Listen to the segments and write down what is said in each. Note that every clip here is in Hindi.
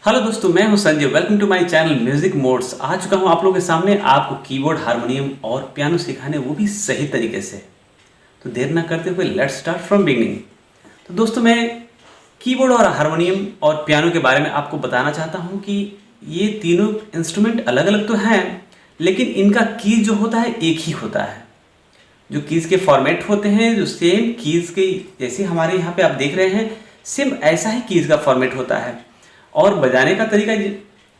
हेलो दोस्तों, मैं हूं Sanjay. Welcome to my channel music mods. आ चुका हूं आप लोगों के सामने आपको कीबोर्ड, हारमोनियम और पियानो सिखाने, वो भी सही तरीके से। तो देर ना करते हुए लेट्स स्टार्ट फ्रॉम बिगिनिंग। तो दोस्तों, मैं कीबोर्ड और हारमोनियम और पियानो के बारे में आपको बताना चाहता हूं कि ये तीनों इंस्ट्रूमेंट अलग अलग तो हैं, लेकिन इनका कीज जो होता है एक ही होता है। जो कीज के फॉर्मेट होते हैं, जो सेम कीज के जैसे हमारे यहाँ पे आप देख रहे हैं, सेम ऐसा ही कीज का फॉर्मेट होता है और बजाने का तरीका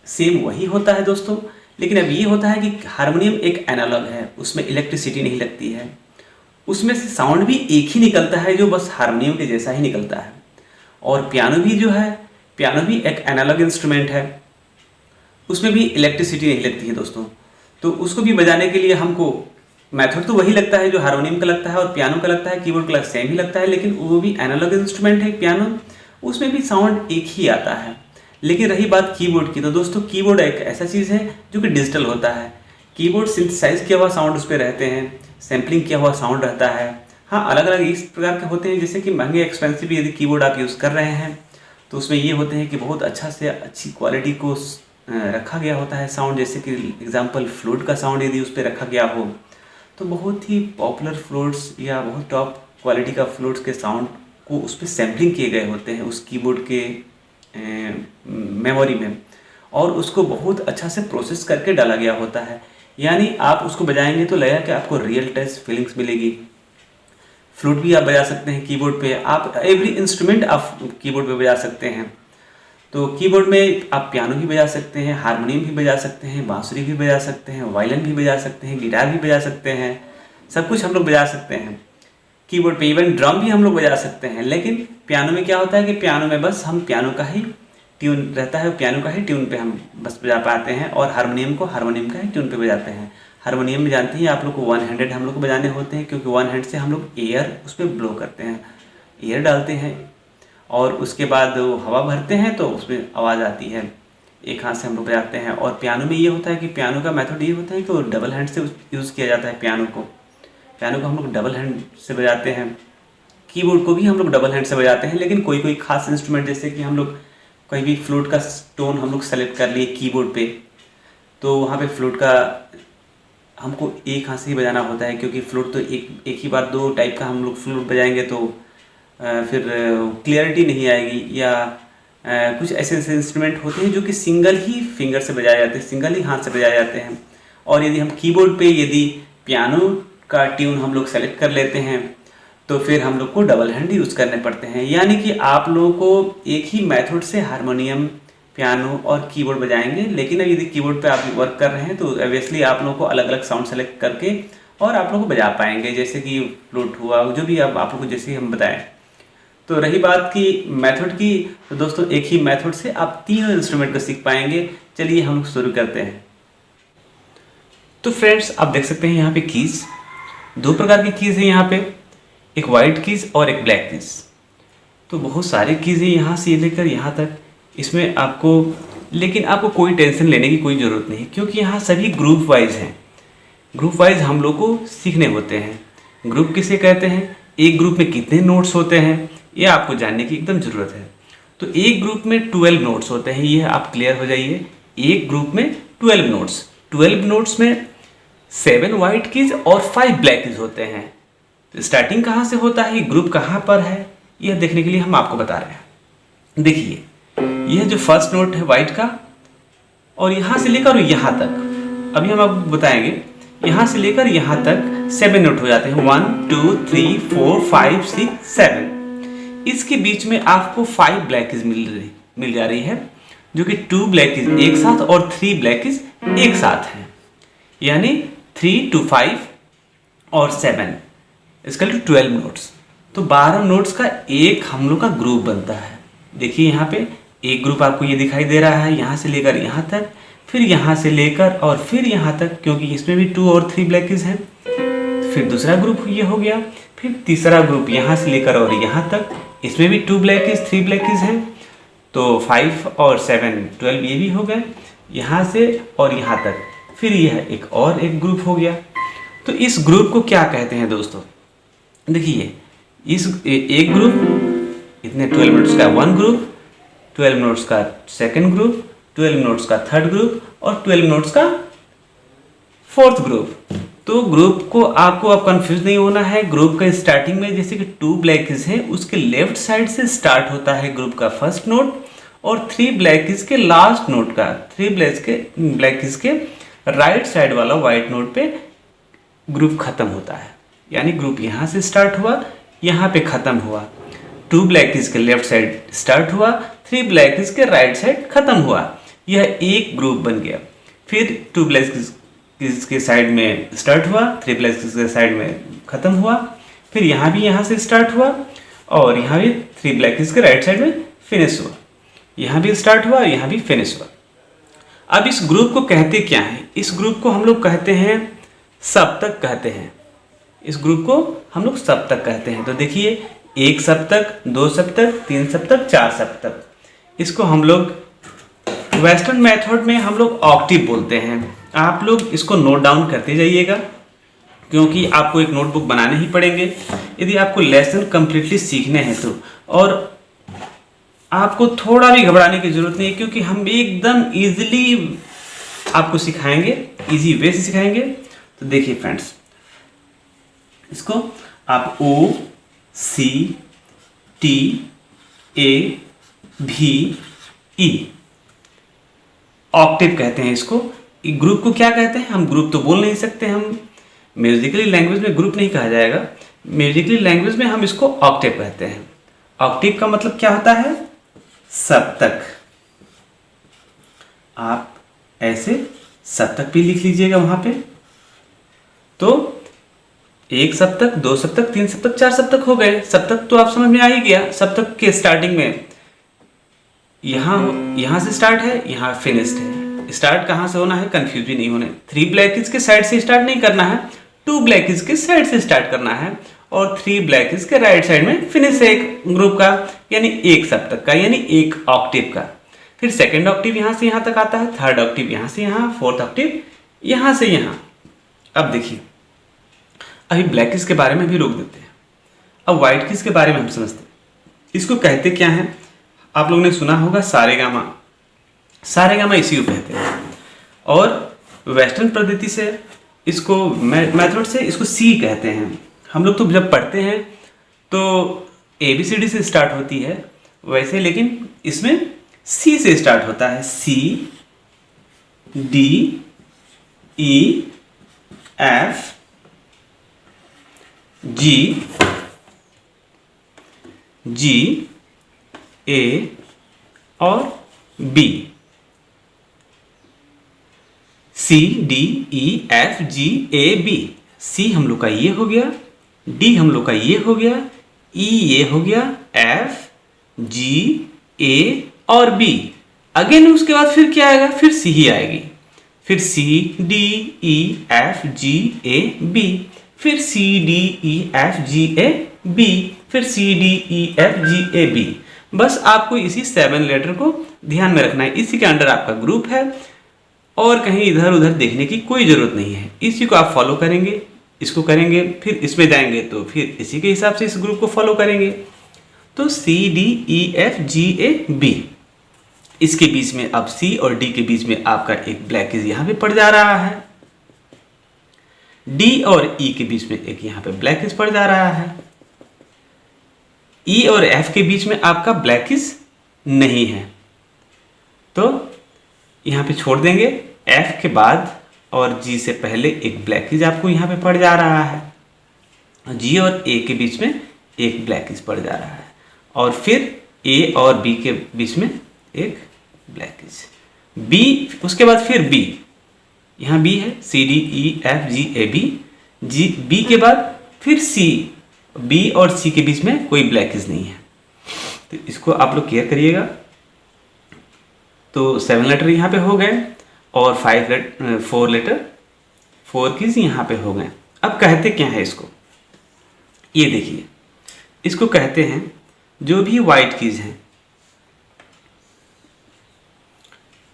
सेम वही होता है दोस्तों। लेकिन अब ये होता है कि हारमोनियम एक एनालॉग है, उसमें इलेक्ट्रिसिटी नहीं लगती है, उसमें से साउंड भी एक ही निकलता है जो बस हारमोनियम के जैसा ही निकलता है। और पियानो भी जो है, पियानो भी एक एनालॉग इंस्ट्रूमेंट है, उसमें भी इलेक्ट्रिसिटी नहीं लगती है दोस्तों। तो उसको भी बजाने के लिए हमको मेथड तो वही लगता है जो हारमोनियम का लगता है और पियानो का लगता है, कीबोर्ड का सेम ही लगता है, लेकिन वो भी एनालॉग इंस्ट्रूमेंट है पियानो, उसमें भी साउंड एक ही आता है। लेकिन रही बात कीबोर्ड की, तो दोस्तों कीबोर्ड एक ऐसा चीज़ है जो कि डिजिटल होता है। कीबोर्ड सिंथेसाइज किया हुआ साउंड उस पर रहते हैं, सैम्पलिंग किया हुआ साउंड रहता है। हाँ, अलग अलग इस प्रकार के होते हैं, जैसे कि महंगे एक्सपेंसिव यदि कीबोर्ड आप यूज़ कर रहे हैं तो उसमें ये होते हैं कि बहुत अच्छा से अच्छी क्वालिटी को रखा गया होता है साउंड। जैसे कि एग्जांपल फ्लूट का साउंड यदि उस पर रखा गया हो तो बहुत ही पॉपुलर फ्लूट्स या बहुत टॉप क्वालिटी का फ्लूट्स के साउंड को उस पर सैम्पलिंग किए गए होते हैं उस कीबोर्ड के मेमोरी में, और उसको बहुत अच्छा से प्रोसेस करके डाला गया होता है। यानी आप उसको बजाएंगे तो लगेगा कि आपको रियल टच फीलिंग्स मिलेगी। फ्लूट भी आप बजा सकते हैं कीबोर्ड पे, आप एवरी इंस्ट्रूमेंट आप कीबोर्ड पे बजा सकते हैं। तो कीबोर्ड में आप पियानो भी बजा सकते हैं, हारमोनियम भी बजा सकते हैं, बांसुरी भी बजा सकते हैं, वायलिन भी बजा सकते हैं, गिटार भी बजा सकते हैं, सब कुछ हम लोग बजा सकते हैं कीबोर्ड पे। इवन ड्रम भी हम लोग बजा सकते हैं। लेकिन पियानो में क्या होता है कि पियानो में बस हम पियानो का ही ट्यून रहता है, पियानो का ही ट्यून पे हम बस बजा पाते हैं, और हारमोनियम को हारमोनियम का ही ट्यून पे बजाते हैं। हारमोनियम में जानते हैं आप लोग को वन हैंडेड हम लोग को बजाने होते हैं, क्योंकि वन हैंड से हम लोग एयर उस पर ब्लो करते हैं, एयर डालते हैं और उसके बाद हवा भरते हैं तो उसमें आवाज़ आती है। एक हाथ से हम लोग बजाते हैं। और पियानो में ये होता है कि पियानो का मेथड ये होता है कि वो डबल हैंड से यूज़ किया जाता है। पियानो को हम लोग डबल हैंड से बजाते हैं। कीबोर्ड को भी हम लोग डबल हैंड से बजाते हैं, लेकिन कोई कोई खास इंस्ट्रूमेंट, जैसे कि हम लोग कहीं भी फ्लूट का टोन हम लोग सेलेक्ट कर लिए कीबोर्ड पे, तो वहाँ पे फ्लूट का हमको एक हाथ से ही बजाना होता है, क्योंकि फ्लूट तो एक ही बार दो टाइप का हम लोग फ्लूट बजाएंगे तो फिर क्लियरिटी नहीं आएगी। या कुछ ऐसे ऐसे इंस्ट्रूमेंट होते हैं जो कि सिंगल ही फिंगर से बजाए जाते हैं, सिंगल ही हाथ से बजाए जाते हैं। और यदि हम कीबोर्ड पे यदि पियानो का ट्यून हम लोग सेलेक्ट कर लेते हैं तो फिर हम लोग को डबल हैंड यूज़ करने पड़ते हैं। यानी कि आप लोगों को एक ही मेथड से हारमोनियम, पियानो और कीबोर्ड बजाएंगे। लेकिन यदि कीबोर्ड पे आप वर्क कर रहे हैं तो ऑब्वियसली आप लोगों को अलग अलग साउंड सेलेक्ट करके और आप लोग को बजा पाएंगे, जैसे कि फ्लूट हुआ, जो भी आप लोग को जैसे हम बताएं। तो रही बात की मेथड की, तो दोस्तों एक ही मेथड से आप तीनों इंस्ट्रूमेंट को सीख पाएंगे। चलिए हम लोग शुरू करते हैं। तो फ्रेंड्स, आप देख सकते हैं यहाँ पे कीज, दो प्रकार की कीज है यहाँ पे, एक वाइट कीज और एक ब्लैक कीज। तो बहुत सारे कीज है यहाँ से लेकर यहाँ तक इसमें आपको, लेकिन आपको कोई टेंशन लेने की कोई ज़रूरत नहीं, क्योंकि यहाँ सभी ग्रुप वाइज हैं। ग्रुप वाइज हम लोग को सीखने होते हैं। ग्रुप किसे कहते हैं, एक ग्रुप में कितने नोट्स होते हैं, ये आपको जानने की एकदम ज़रूरत है। तो एक ग्रुप में 12 नोट्स होते हैं, ये आप क्लियर हो जाइए। एक ग्रुप में 12 नोट्स, 12 नोट्स में 7 वाइट कीज और 5 ब्लैक कीज होते हैं। तो स्टार्टिंग कहाँ से होता है, ग्रुप कहाँ पर है, यह देखने के लिए हम आपको बता रहे हैं। देखिए, यह जो फर्स्ट नोट है वाइट का, और यहाँ से लेकर यहाँ तक, अभी हम आपको बताएंगे, यहाँ से लेकर यहाँ तक 7 नोट हो जाते हैं। 1 2 3 4 5 6 7। इसके बीच में आपको 5 ब्लैक कीज मिल जा रही है, जो कि 2 ब्लैक कीज एक साथ और 3 ब्लैक कीज एक साथ हैं। यानी 3 to 5 और 7 इसका 12 नोट्स। तो 12 नोट्स का एक हम लोग का ग्रुप बनता है। देखिए यहाँ पे एक ग्रुप आपको ये दिखाई दे रहा है, यहाँ से लेकर यहाँ तक, फिर यहाँ से लेकर और फिर यहाँ तक, क्योंकि इसमें भी 2 और 3 ब्लैक कीज हैं। फिर दूसरा ग्रुप ये हो गया, फिर तीसरा ग्रुप यहाँ से लेकर और यहाँ तक, इसमें भी 2 ब्लैक कीज 3 ब्लैक कीज हैं। तो 5 और 7 12 ये भी हो गए, यहाँ से और यहाँ तक। फिर यह एक ग्रुप हो गया। तो इस ग्रुप को क्या कहते हैं दोस्तों, देखिए इस एक ग्रुप, इतने 12 मिनट्स का 1 ग्रुप, 12 नोट्स का सेकंड ग्रुप, 12 नोट्स का थर्ड ग्रुप और 12 नोट्स का फोर्थ ग्रुप। तो ग्रुप को आपको अब कंफ्यूज नहीं होना है। ग्रुप का स्टार्टिंग में जैसे कि 2 ब्लैक कीज हैं, उसके लेफ्ट साइड से स्टार्ट होता है ग्रुप का फर्स्ट नोट, और 3 ब्लैक कीज के लास्ट नोट का 3 ब्लैक कीज के राइट साइड वाला व्हाइट नोट पे ग्रुप खत्म होता है। यानी ग्रुप यहाँ से स्टार्ट हुआ, यहाँ पे खत्म हुआ। 2 ब्लैक कीज के लेफ्ट साइड स्टार्ट हुआ, 3 ब्लैक कीज के राइट साइड खत्म हुआ। यह एक ग्रुप बन गया। फिर 2 ब्लैक कीज के साइड में स्टार्ट हुआ, 3 ब्लैक कीज के साइड में खत्म हुआ। फिर यहाँ भी यहाँ से स्टार्ट हुआ और यहाँ भी 3 ब्लैक कीज के राइट साइड में फिनिश हुआ। यहाँ भी स्टार्ट हुआ, यहाँ भी फिनिश हुआ। अब इस ग्रुप को कहते क्या है? इस ग्रुप को हम लोग कहते हैं सप्तक कहते हैं। इस ग्रुप को हम लोग सप्तक कहते हैं। तो देखिए, 1 सप्तक, 2 सप्तक, 3 सप्तक, 4 सप्तक। इसको हम लोग वेस्टर्न मेथड में हम लोग ऑक्टिव बोलते हैं। आप लोग इसको नोट डाउन करते जाइएगा, क्योंकि आपको एक नोटबुक बनाने ही पड़ेंगे यदि आपको लेसन कंप्लीटली सीखने हैं तो। और आपको थोड़ा भी घबराने की जरूरत नहीं है, क्योंकि हम एकदम इजीली आपको सिखाएंगे, इजी वे से सिखाएंगे। तो देखिए फ्रेंड्स, इसको आप O C T A V E Octave कहते हैं इसको। ग्रुप को क्या कहते हैं? हम ग्रुप तो बोल नहीं सकते, हम म्यूजिकली लैंग्वेज में ग्रुप नहीं कहा जाएगा। म्यूजिकली लैंग्वेज में हम इसको ऑक्टेव कहते हैं। ऑक्टेव का मतलब क्या होता है? सप्तक। आप ऐसे सप्तक भी लिख लीजिएगा वहां पे। तो 1 सप्तक, 2 सप्तक, 3 सप्तक, 4 सप्तक हो गए। सप्तक तो आप समझ में आ ही गया। सप्तक के स्टार्टिंग में यहाँ से स्टार्ट है, यहाँ फिनिश्ड है। स्टार्ट कहाँ से होना है, कंफ्यूज भी नहीं होने। 3 ब्लैक कीज के साइड से स्टार्ट नहीं करना है, 2 ब्लैक कीज के साइड से स्टार्ट करना है, और 3 ब्लैक कीज के राइट साइड में फिनिश है एक ग्रुप का, यानी 1 सप्तक का, यानी 1 ऑक्टेव का। फिर सेकेंड ऑक्टेव यहाँ से यहाँ तक आता है, थर्ड ऑक्टेव यहाँ से यहाँ, फोर्थ ऑक्टेव यहाँ से यहाँ। अब देखिए, अभी ब्लैक कीज के बारे में भी रोक देते हैं, अब व्हाइट कीज के बारे में हम समझते हैं। इसको कहते क्या है? आप लोगों ने सुना होगा सारेगामा। सारेगामा इसी को कहते हैं। और वेस्टर्न पद्धति से इसको मेथड से इसको सी कहते हैं। हम लोग तो जब पढ़ते हैं तो ABCD से स्टार्ट होती है वैसे, लेकिन इसमें सी से स्टार्ट होता है। C D E F G G A और B। C D E F G A B। C हम लोग का ये हो गया, D हम लोग का ये हो गया, E ये हो गया, F G A और B। अगेन उसके बाद फिर क्या आएगा? फिर C ही आएगी। फिर C D E F G A B, फिर C D E F G A B, फिर C D E F G A B। बस आपको इसी 7 लेटर को ध्यान में रखना है। इसी के अंडर आपका ग्रुप है और कहीं इधर उधर देखने की कोई जरूरत नहीं है। इसी को आप फॉलो करेंगे, इसको करेंगे, फिर इसमें जाएंगे तो फिर इसी के हिसाब से इस ग्रुप को फॉलो करेंगे। तो C D E F G A B, इसके बीच में अब C और D के बीच में आपका एक ब्लैक कीज यहाँ पे पड़ जा रहा है। D और E के बीच में एक यहाँ पे ब्लैक कीज पड़ जा रहा है। E और F के बीच में आपका ब्लैक कीज नहीं है, तो यहाँ पे छोड़ देंगे। F के बाद और G से पहले एक ब्लैक कीज आपको यहाँ पे पड़ जा रहा है। G और A के बीच में एक ब्लैक कीज पड़ जा रहा है, और फिर A और B के बीच में एक ब्लैक कीज। B उसके बाद फिर B, यहाँ B है, C D E F G A B। G B के बाद फिर C, B और C के बीच में कोई ब्लैक कीज नहीं है। तो इसको आप लोग क्लियर करिएगा। तो 7 लेटर यहाँ पे हो गए और 4 लेटर 4 कीज यहाँ पे हो गए। अब कहते क्या है इसको? ये देखिए, इसको कहते हैं जो भी वाइट कीज हैं,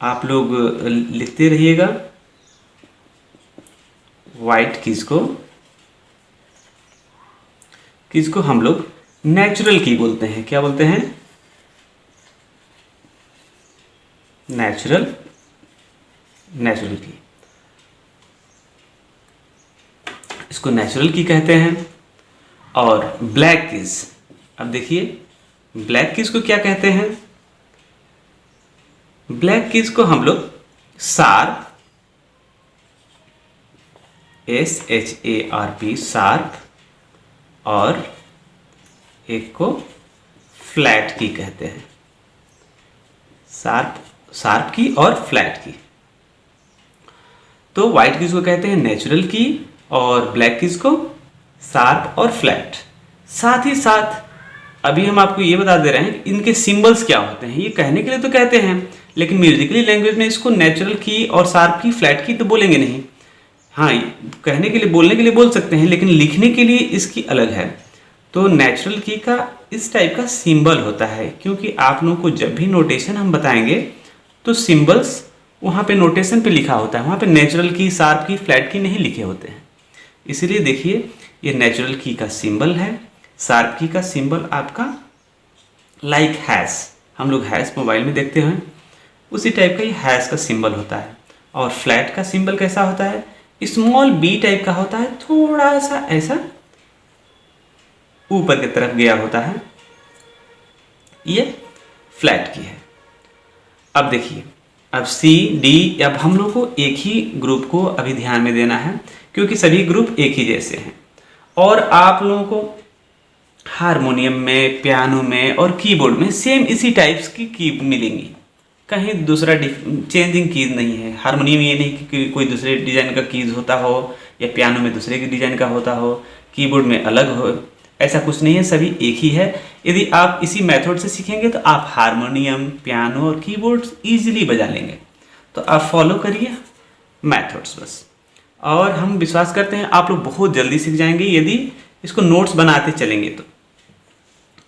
आप लोग लिखते रहिएगा। वाइट कीज को हम लोग नेचुरल की बोलते हैं। क्या बोलते हैं? नेचुरल की, इसको नेचुरल की कहते हैं। और ब्लैक कीज, अब देखिए ब्लैक कीज को क्या कहते हैं? ब्लैक कीज को हम लोग शार्प, SHARP शार्प, और एक को फ्लैट की कहते हैं। शार्प की और फ्लैट की। तो व्हाइट कीज को कहते हैं नेचुरल की और ब्लैक कीज को शार्प और फ्लैट। साथ ही साथ अभी हम आपको ये बता दे रहे हैं इनके सिंबल्स क्या होते हैं। ये कहने के लिए तो कहते हैं, लेकिन म्यूजिकली लैंग्वेज में इसको नेचुरल की और शार्प की, फ्लैट की तो बोलेंगे नहीं। हाँ, कहने के लिए, बोलने के लिए बोल सकते हैं, लेकिन लिखने के लिए इसकी अलग है। तो नेचुरल की का इस टाइप का सिंबल होता है, क्योंकि आप लोगों को जब भी नोटेशन हम बताएंगे तो सिंबल्स वहाँ पे नोटेशन पे लिखा होता है, वहाँ पे नेचुरल की, शार्प की, फ्लैट की नहीं लिखे होते हैं। इसीलिए देखिए ये नेचुरल की का सिंबल है, शार्प की का सिंबल आपका लाइक हैश, हम लोग हैश मोबाइल में देखते हैं, उसी टाइप का ये हैश का सिंबल होता है। और फ्लैट का सिंबल कैसा होता है? स्मॉल बी टाइप का होता है, थोड़ा सा ऐसा ऊपर की तरफ गया होता है, ये फ्लैट की है। अब देखिए, अब सी डी, अब हम लोग को एक ही ग्रुप को अभी ध्यान में देना है, क्योंकि सभी ग्रुप एक ही जैसे हैं। और आप लोगों को हारमोनियम में, पियानो में और कीबोर्ड में सेम इसी टाइप्स की की मिलेंगी, कहीं दूसरा चेंजिंग कीज नहीं है। हारमोनियम ये नहीं कि कोई दूसरे डिज़ाइन का कीज होता हो, या पियानो में दूसरे के डिज़ाइन का होता हो, कीबोर्ड में अलग हो, ऐसा कुछ नहीं है, सभी एक ही है। यदि आप इसी मेथड से सीखेंगे तो आप हारमोनियम, पियानो और कीबोर्ड ईजिली बजा लेंगे। तो आप फॉलो करिए मेथड्स बस, और हम विश्वास करते हैं आप लोग बहुत जल्दी सीख जाएंगे यदि इसको नोट्स बनाते चलेंगे तो।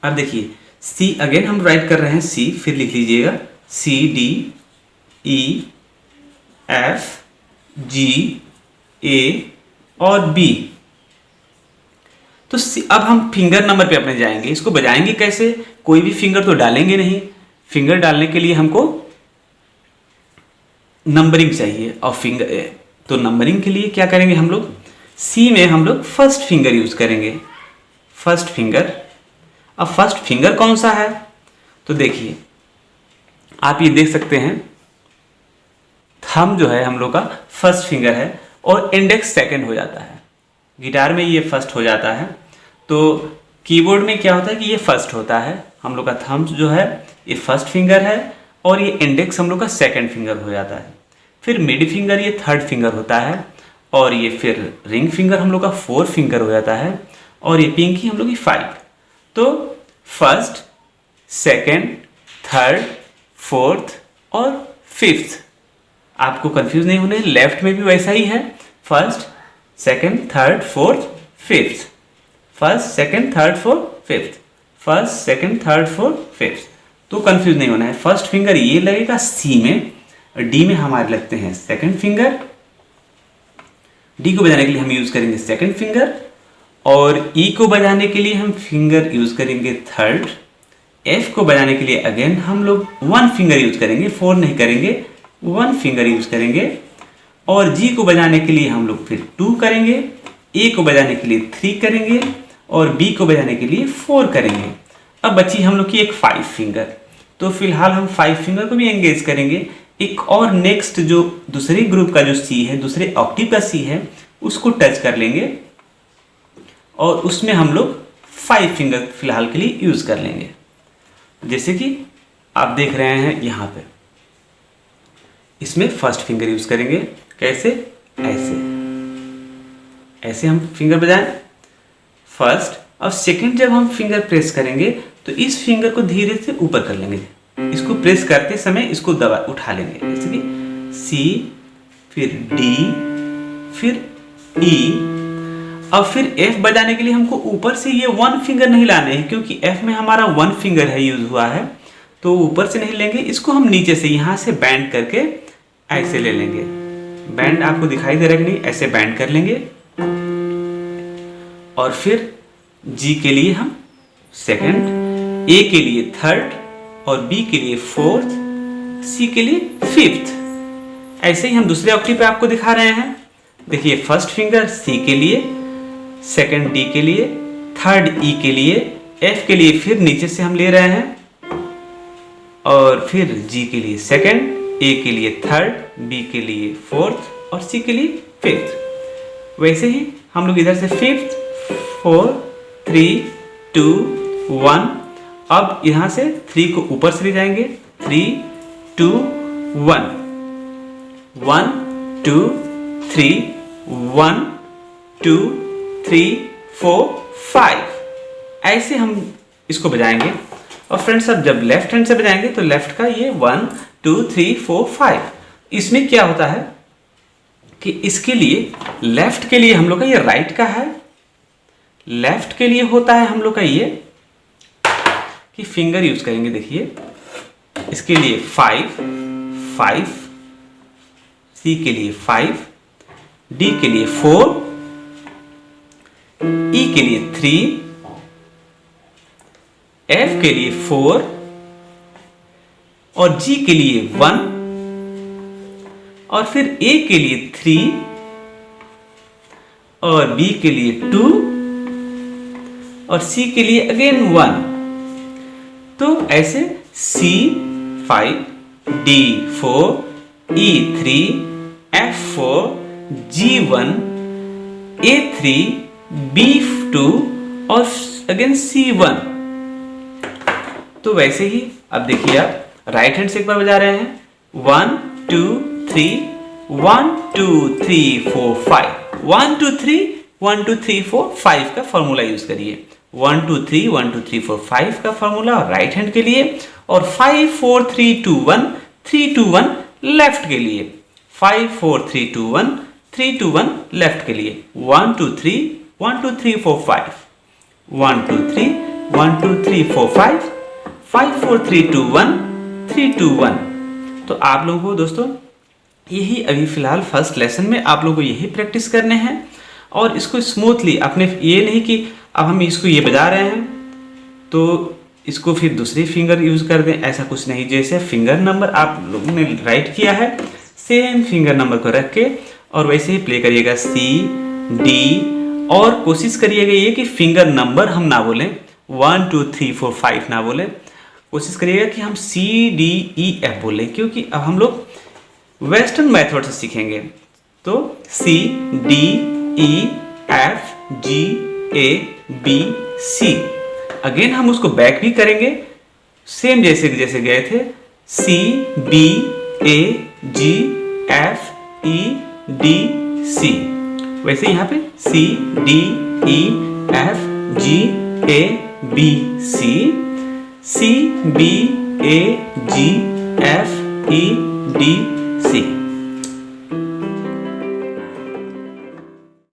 अब देखिए सी, अगेन हम राइट कर रहे हैं सी, फिर लिख लीजिएगा C D E F G A और B। तो अब हम फिंगर नंबर पे अपने जाएंगे। इसको बजाएंगे कैसे? कोई भी फिंगर तो डालेंगे नहीं, फिंगर डालने के लिए हमको नंबरिंग चाहिए। और फिंगर, तो नंबरिंग के लिए क्या करेंगे हम लोग? सी में हम लोग फर्स्ट फिंगर यूज करेंगे, फर्स्ट फिंगर। अब फर्स्ट फिंगर कौन सा है? तो देखिए आप ये देख सकते हैं, थंब जो है हम लोग का फर्स्ट फिंगर है और इंडेक्स सेकंड हो जाता है। गिटार में ये फर्स्ट हो जाता है, तो कीबोर्ड में क्या होता है कि ये फर्स्ट होता है। हम लोग का थंब जो है ये फर्स्ट फिंगर है और ये इंडेक्स हम लोग का सेकंड फिंगर हो जाता है। फिर मिड फिंगर ये थर्ड फिंगर होता है, और ये फिर रिंग फिंगर हम लोग का फोर्थ फिंगर हो जाता है, और ये पिंकी हम लोग की 5। तो फर्स्ट, सेकंड, थर्ड, फोर्थ और फिफ्थ। आपको कंफ्यूज नहीं होने, लेफ्ट में भी वैसा ही है, first, second, third, fourth, fifth, first, second, third, fourth, fifth, first, second, third, fourth, fifth. तो कंफ्यूज नहीं होना है। फर्स्ट फिंगर ये लगेगा सी में, और डी में हमारे लगते हैं सेकंड फिंगर। डी को बजाने के लिए हम यूज करेंगे सेकंड फिंगर, और ई को बजाने के लिए हम फिंगर यूज करेंगे थर्ड। एफ को बजाने के लिए अगेन हम लोग 1 फिंगर यूज करेंगे, 4 नहीं करेंगे, 1 फिंगर यूज करेंगे। और जी को बजाने के लिए हम लोग फिर 2 करेंगे, ए को बजाने के लिए 3 करेंगे, और बी को बजाने के लिए 4 करेंगे। अब बची हम लोग की एक 5 फिंगर। तो फिलहाल हम 5 फिंगर को भी एंगेज करेंगे। एक और नेक्स्ट जो दूसरे ग्रुप का जो सी है, दूसरे ऑक्टिव का सी है, उसको टच कर लेंगे, और उसमें हम लोग 5 फिंगर फिलहाल के लिए यूज कर लेंगे। जैसे कि आप देख रहे हैं यहाँ पे, इसमें फर्स्ट फिंगर यूज करेंगे। कैसे? ऐसे, ऐसे हम फिंगर बजाएं फर्स्ट। और सेकंड जब हम फिंगर प्रेस करेंगे तो इस फिंगर को धीरे से ऊपर कर लेंगे। इसको प्रेस करते समय इसको दबा उठा लेंगे, जैसे कि सी, फिर डी, फिर ई। अब फिर एफ बजाने के लिए हमको ऊपर से ये 1 फिंगर नहीं लाने हैं, क्योंकि एफ में हमारा 1 फिंगर है यूज हुआ है, तो ऊपर से नहीं लेंगे। इसको हम नीचे से यहाँ से बैंड करके ऐसे ले लेंगे। बैंड आपको दिखाई दे रहा है कि नहीं? ऐसे बैंड कर लेंगे। और फिर जी के लिए हम सेकंड, ए के लिए थर्ड, और बी के लिए फोर्थ, सी के लिए फिफ्थ। ऐसे ही हम दूसरे ऑक्टेव पे आपको दिखा रहे हैं। देखिए फर्स्ट फिंगर सी के लिए, सेकंड डी के लिए, थर्ड ई के लिए, एफ के लिए फिर नीचे से हम ले रहे हैं, और फिर जी के लिए सेकंड, ए के लिए थर्ड, बी के लिए फोर्थ और सी के लिए फिफ्थ। वैसे ही हम लोग इधर से फिफ्थ, 4 3 2 1। अब यहां से 3 को ऊपर से ले जाएंगे, 3 2 1 1 2 3 1 2 3 4 5। ऐसे हम इसको बजाएंगे। और फ्रेंड्स अब जब लेफ्ट हैंड से बजाएंगे तो लेफ्ट का ये 1 2 3 4 5। इसमें क्या होता है कि इसके लिए लेफ्ट के लिए हम लोग का ये राइट का है, लेफ्ट के लिए होता है हम लोग का ये कि फिंगर यूज करेंगे। देखिए इसके लिए 5 5, सी के लिए 5, डी के लिए 4, ई के लिए 3, एफ के लिए 4 और जी के लिए 1 और फिर ए के लिए 3 और बी के लिए 2 और सी के लिए अगेन 1। तो ऐसे सी 5, डी 4, ई 3, एफ 4, जी 1, ए 3, बी 2 और अगेन सी 1। तो वैसे ही अब देखिए आप राइट हैंड से एक बार बजा रहे हैं, 1 2 3 1 2 3 4 5, 1 2 3 1 2 3 4 5 का फॉर्मूला यूज करिए। 1 2 3 1 2 3 4 5 का फॉर्मूला राइट हैंड के लिए, और 5 4 3 2 1 3 2 1 लेफ्ट के लिए, 5 4 3 2 1 3 2 1 लेफ्ट के लिए, 1 2 3 1 2 3 4 5, 1 2 3 1 2 3 4 5, 5 4 3 2 1 3 2 1। तो आप लोगों को दोस्तों यही अभी फिलहाल फर्स्ट लेसन में आप लोगों को यही प्रैक्टिस करने हैं, और इसको स्मूथली अपने, ये नहीं कि अब हम इसको ये बजा रहे हैं तो इसको फिर दूसरे फिंगर यूज कर दें, ऐसा कुछ नहीं। जैसे फिंगर नंबर आप लोगों ने राइट किया है, सेम फिंगर नंबर को रख के और वैसे ही प्ले करिएगा सी डी, और कोशिश करिएगा ये कि फिंगर नंबर हम ना बोलें, 1 2 3 4 5 ना बोलें, कोशिश करिएगा कि हम सी डी ई एफ बोलें, क्योंकि अब हम लोग वेस्टर्न मेथड से सीखेंगे। तो C D E F G A B C, again हम उसको बैक भी करेंगे सेम जैसे जैसे गए थे, C B A G F E D C. वैसे यहाँ पे C D E F G A B C, C B A G F E D C.